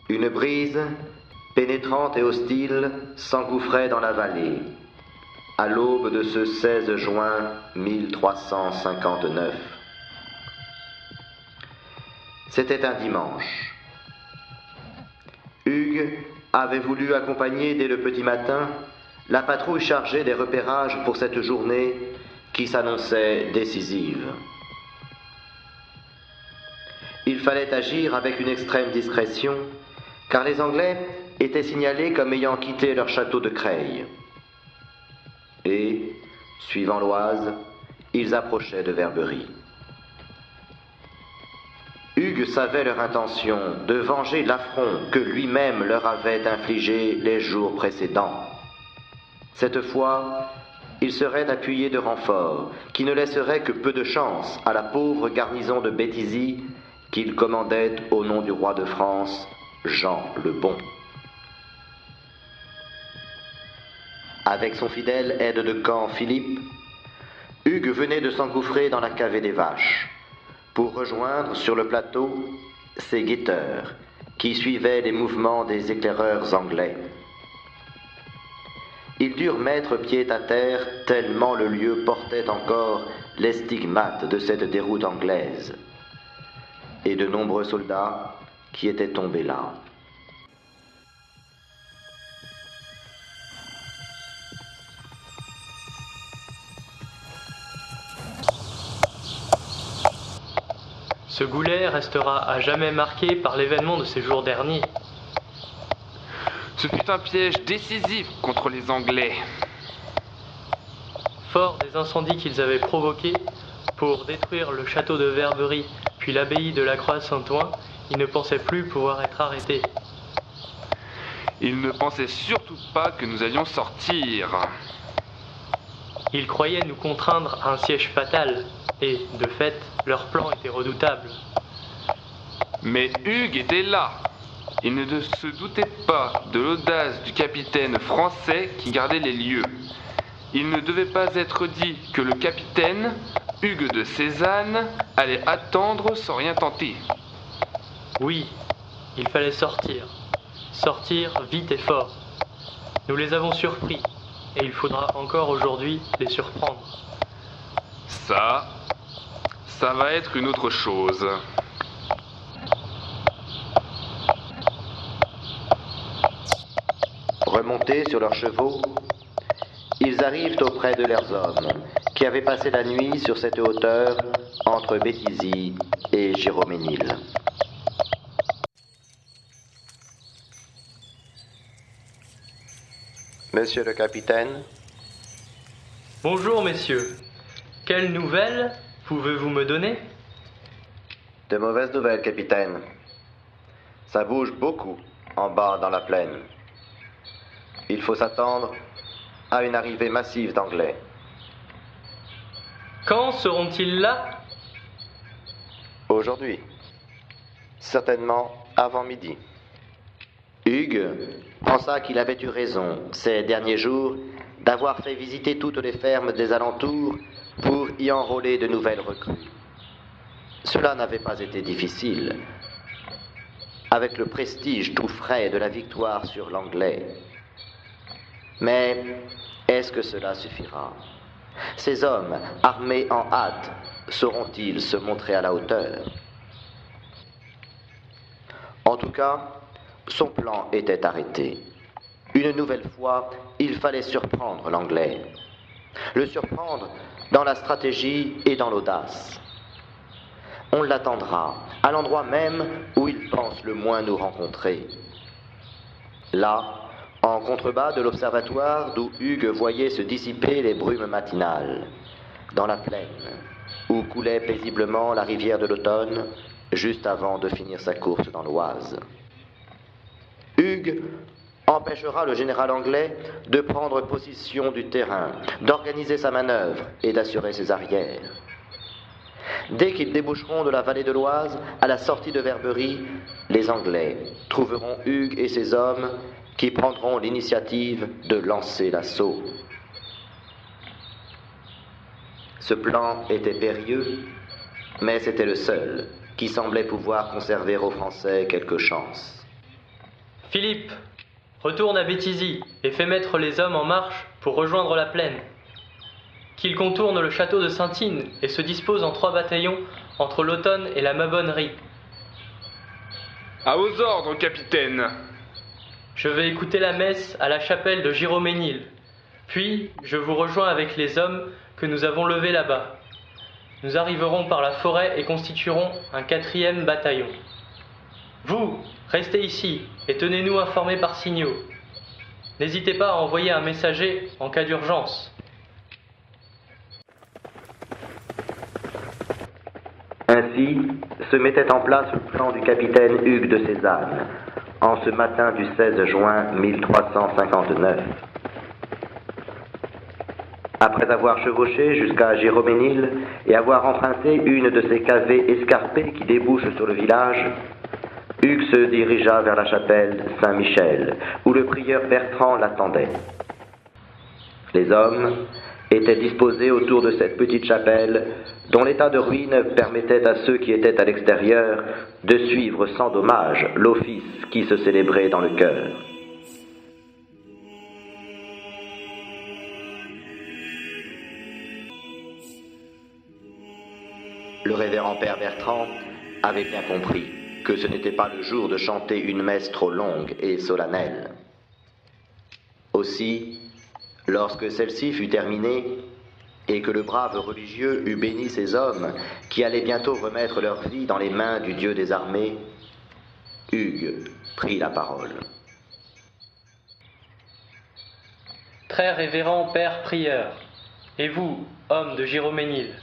Une brise, pénétrante et hostile, s'engouffrait dans la vallée, à l'aube de ce 16 juin 1359. C'était un dimanche. Hugues avait voulu accompagner dès le petit matin la patrouille chargée des repérages pour cette journée qui s'annonçait décisive. Il fallait agir avec une extrême discrétion, car les Anglais étaient signalés comme ayant quitté leur château de Creil. Et, suivant l'Oise, ils approchaient de Verberie. Hugues savait leur intention de venger l'affront que lui-même leur avait infligé les jours précédents. Cette fois, il serait appuyé de renforts qui ne laisseraient que peu de chance à la pauvre garnison de Béthisy qu'il commandait au nom du roi de France, Jean le Bon. Avec son fidèle aide-de-camp Philippe, Hugues venait de s'engouffrer dans la cavée des Vaches pour rejoindre sur le plateau ses guetteurs qui suivaient les mouvements des éclaireurs anglais. Ils durent mettre pied à terre tellement le lieu portait encore les stigmates de cette déroute anglaise et de nombreux soldats qui étaient tombés là. Ce goulet restera à jamais marqué par l'événement de ces jours derniers. Ce fut un piège décisif contre les Anglais. Fort des incendies qu'ils avaient provoqués pour détruire le château de Verberie puis l'abbaye de la Croix-Saint-Ouen, ils ne pensaient plus pouvoir être arrêtés. Ils ne pensaient surtout pas que nous allions sortir. Ils croyaient nous contraindre à un siège fatal, et, de fait, leur plan était redoutable. Mais Hugues était là. Il ne se doutait pas de l'audace du capitaine français qui gardait les lieux. Il ne devait pas être dit que le capitaine, Hugues de Cézanne, allait attendre sans rien tenter. Oui, il fallait sortir. Sortir vite et fort. Nous les avons surpris, et il faudra encore aujourd'hui les surprendre. Ça va être une autre chose. Remontés sur leurs chevaux, ils arrivent auprès de leurs hommes, qui avaient passé la nuit sur cette hauteur entre Béthisy et Giroménil. Monsieur le capitaine, Bonjour, messieurs. Quelles nouvelles pouvez-vous me donner? de mauvaises nouvelles, capitaine. Ça bouge beaucoup en bas dans la plaine. Il faut s'attendre à une arrivée massive d'Anglais. Quand seront-ils là? Aujourd'hui. Certainement avant midi. Hugues pensa qu'il avait eu raison ces derniers jours d'avoir fait visiter toutes les fermes des alentours pour y enrôler de nouvelles recrues. Cela n'avait pas été difficile, avec le prestige tout frais de la victoire sur l'Anglais. Mais est-ce que cela suffira? Ces hommes, armés en hâte, sauront-ils se montrer à la hauteur? En tout cas, son plan était arrêté. Une nouvelle fois, il fallait surprendre l'Anglais. Le surprendre dans la stratégie et dans l'audace. On l'attendra à l'endroit même où il pense le moins nous rencontrer. Là, en contrebas de l'observatoire d'où Hugues voyait se dissiper les brumes matinales, dans la plaine, où coulait paisiblement la rivière de l'automne, juste avant de finir sa course dans l'Oise. Hugues empêchera le général anglais de prendre possession du terrain, d'organiser sa manœuvre et d'assurer ses arrières. Dès qu'ils déboucheront de la vallée de l'Oise, à la sortie de Verberie, les Anglais trouveront Hugues et ses hommes qui prendront l'initiative de lancer l'assaut. Ce plan était périlleux, mais c'était le seul qui semblait pouvoir conserver aux Français quelque chance. Philippe, retourne à Béthisy et fais mettre les hommes en marche pour rejoindre la plaine. Qu'ils contournent le château de Saintine et se disposent en 3 bataillons entre l'Automne et la Mabonnerie. À vos ordres, capitaine. Je vais écouter la messe à la chapelle de Giroménil. Puis, je vous rejoins avec les hommes que nous avons levés là-bas. Nous arriverons par la forêt et constituerons un 4e bataillon. Vous, restez ici et tenez-nous informés par signaux. N'hésitez pas à envoyer un messager en cas d'urgence. Ainsi se mettait en place le plan du capitaine Hugues de Cézanne, en ce matin du 16 juin 1359. Après avoir chevauché jusqu'à Giroménil et avoir emprunté une de ces cavées escarpées qui débouchent sur le village, Hugues se dirigea vers la chapelle Saint-Michel, où le prieur Bertrand l'attendait. Les hommes étaient disposés autour de cette petite chapelle, dont l'état de ruine permettait à ceux qui étaient à l'extérieur de suivre sans dommage l'office qui se célébrait dans le chœur. Le révérend père Bertrand avait bien compris que ce n'était pas le jour de chanter une messe trop longue et solennelle. Aussi, lorsque celle-ci fut terminée, et que le brave religieux eut béni ces hommes qui allaient bientôt remettre leur vie dans les mains du Dieu des armées, Hugues prit la parole. Très révérend Père Prieur, et vous, homme de Giroménil,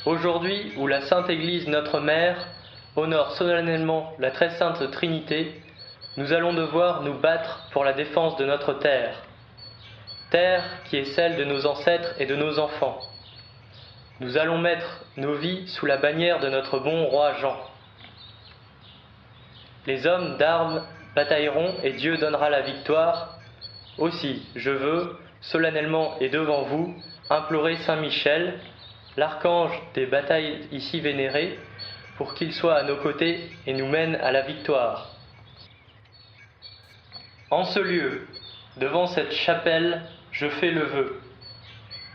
aujourd'hui où la Sainte Église notre Mère honore solennellement la très sainte Trinité, nous allons devoir nous battre pour la défense de notre terre. Terre qui est celle de nos ancêtres et de nos enfants. Nous allons mettre nos vies sous la bannière de notre bon roi Jean. Les hommes d'armes batailleront et Dieu donnera la victoire. Aussi, je veux, solennellement et devant vous, implorer Saint Michel, l'archange des batailles ici vénéré, pour qu'il soit à nos côtés et nous mène à la victoire. En ce lieu, devant cette chapelle, je fais le vœu,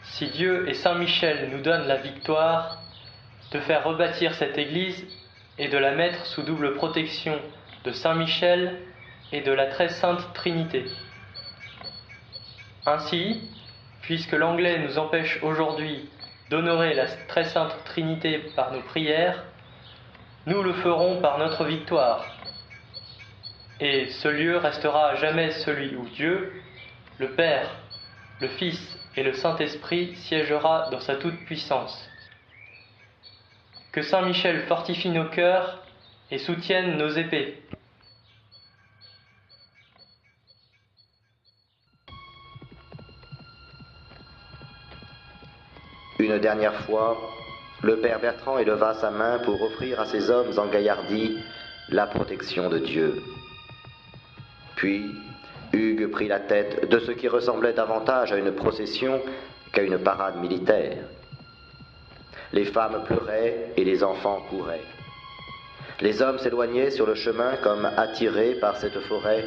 si Dieu et Saint Michel nous donnent la victoire, de faire rebâtir cette église et de la mettre sous double protection de Saint Michel et de la très sainte Trinité. Ainsi, puisque l'anglais nous empêche aujourd'hui d'honorer la très sainte Trinité par nos prières, nous le ferons par notre victoire. Et ce lieu restera à jamais celui où Dieu, le Père, le Fils et le Saint-Esprit siégera dans sa toute-puissance. Que Saint Michel fortifie nos cœurs et soutienne nos épées. Une dernière fois, le père Bertrand éleva sa main pour offrir à ces hommes engaillardis la protection de Dieu. Puis, Hugues prit la tête de ce qui ressemblait davantage à une procession qu'à une parade militaire. Les femmes pleuraient et les enfants couraient. Les hommes s'éloignaient sur le chemin comme attirés par cette forêt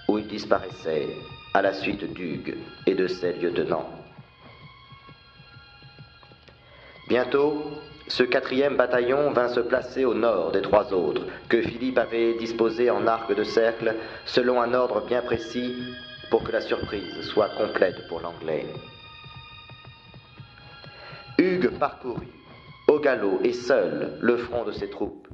où ils disparaissaient à la suite d'Hugues et de ses lieutenants. Bientôt, ce 4e bataillon vint se placer au nord des 3 autres, que Philippe avait disposés en arc de cercle, selon un ordre bien précis, pour que la surprise soit complète pour l'anglais. Hugues parcourut, au galop et seul, le front de ses troupes.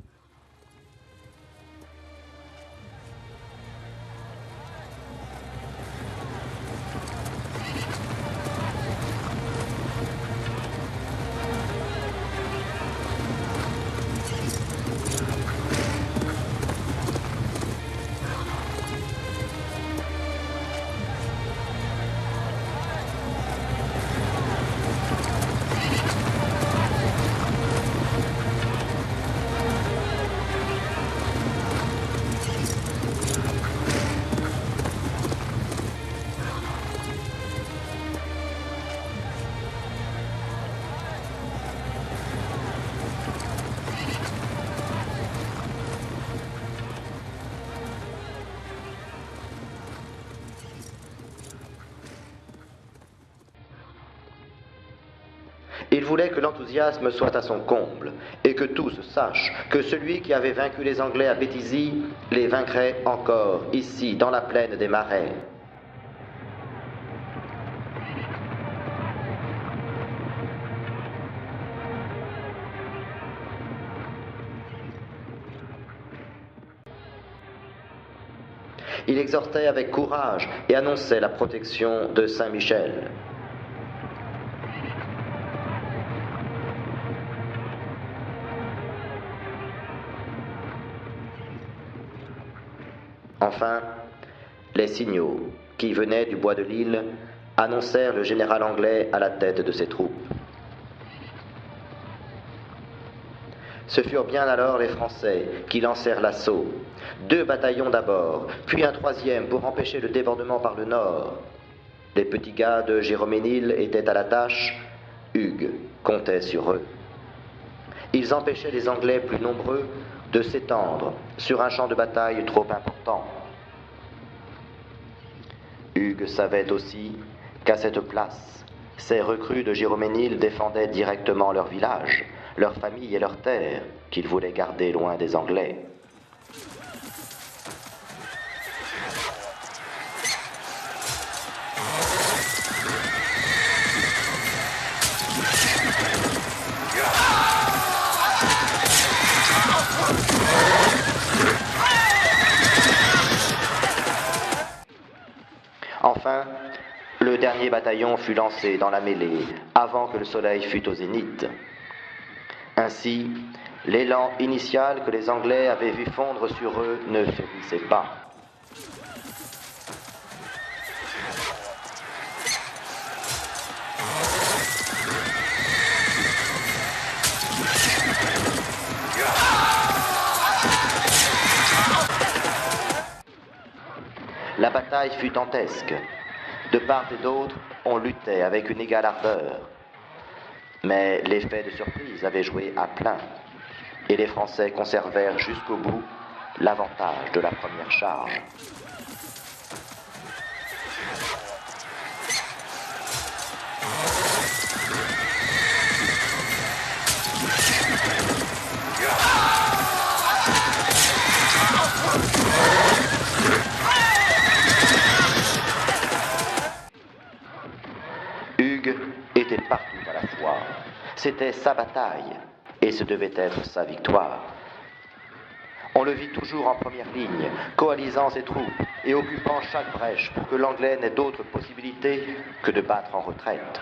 Il voulait que l'enthousiasme soit à son comble et que tous sachent que celui qui avait vaincu les Anglais à Béthisy les vaincrait encore ici, dans la plaine des Marais. Il exhortait avec courage et annonçait la protection de Saint-Michel. Enfin, les signaux qui venaient du bois de Lille annoncèrent le général anglais à la tête de ses troupes. Ce furent bien alors les Français qui lancèrent l'assaut. 2 bataillons d'abord, puis un 3e pour empêcher le débordement par le nord. Les petits gars de Jéroménil étaient à la tâche, Hugues comptait sur eux. Ils empêchaient les Anglais plus nombreux de s'étendre sur un champ de bataille trop important. Hugues savait aussi qu'à cette place, ces recrues de Jéroménil défendaient directement leur village, leur famille et leurs terres, qu'ils voulaient garder loin des Anglais. Enfin, le dernier bataillon fut lancé dans la mêlée avant que le soleil fût au zénith. Ainsi, l'élan initial que les Anglais avaient vu fondre sur eux ne faiblit pas. La bataille fut dantesque. De part et d'autre, on luttait avec une égale ardeur. Mais l'effet de surprise avait joué à plein, et les Français conservèrent jusqu'au bout l'avantage de la première charge. Hugues était partout à la fois. C'était sa bataille, et ce devait être sa victoire. On le vit toujours en première ligne, coalisant ses troupes et occupant chaque brèche pour que l'Anglais n'ait d'autre possibilité que de battre en retraite.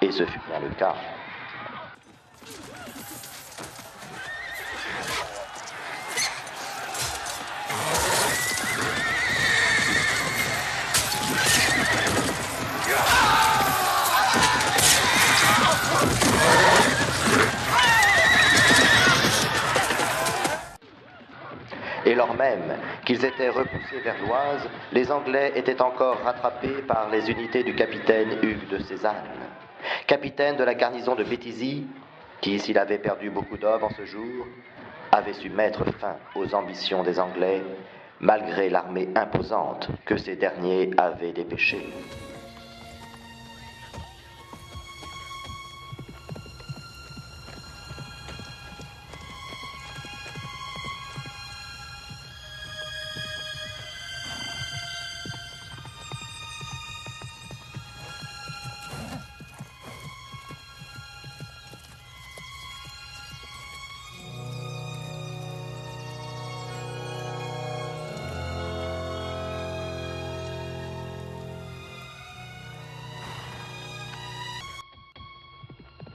Et ce fut bien le cas. Et lors même qu'ils étaient repoussés vers l'Oise, les Anglais étaient encore rattrapés par les unités du capitaine Hugues de Sézanne, capitaine de la garnison de Béthisy, qui, s'il avait perdu beaucoup d'hommes en ce jour, avait su mettre fin aux ambitions des Anglais, malgré l'armée imposante que ces derniers avaient dépêchée.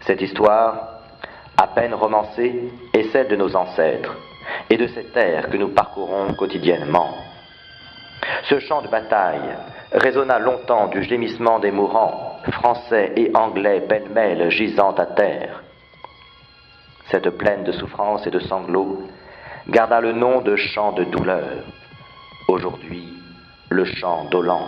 Cette histoire, à peine romancée, est celle de nos ancêtres et de ces terres que nous parcourons quotidiennement. Ce champ de bataille résonna longtemps du gémissement des mourants, français et anglais pêle-mêle gisant à terre. Cette plaine de souffrance et de sanglots garda le nom de champ de douleur, aujourd'hui le champ d'Olland.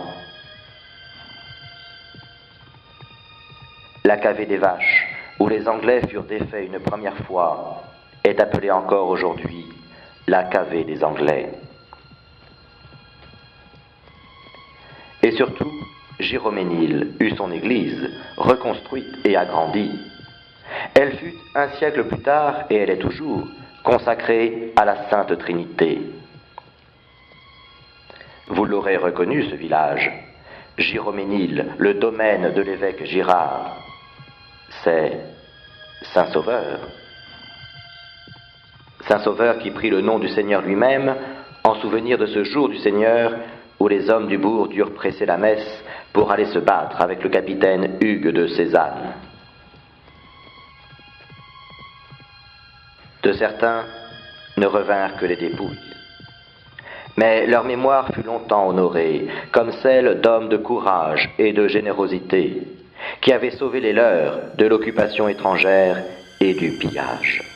La cavée des Vaches, où les Anglais furent défaits une première fois, est appelée encore aujourd'hui la cavée des Anglais. Et surtout, Jéroménil eut son église reconstruite et agrandie. Elle fut un siècle plus tard, et elle est toujours, consacrée à la Sainte Trinité. Vous l'aurez reconnu, ce village, Giroménil, le domaine de l'évêque Girard. C'est Saint-Sauveur. Saint-Sauveur qui prit le nom du Seigneur lui-même en souvenir de ce jour du Seigneur où les hommes du bourg durent presser la messe pour aller se battre avec le capitaine Hugues de Cézanne. De certains ne revinrent que les dépouilles. Mais leur mémoire fut longtemps honorée, comme celle d'hommes de courage et de générosité, qui avaient sauvé les leurs de l'occupation étrangère et du pillage.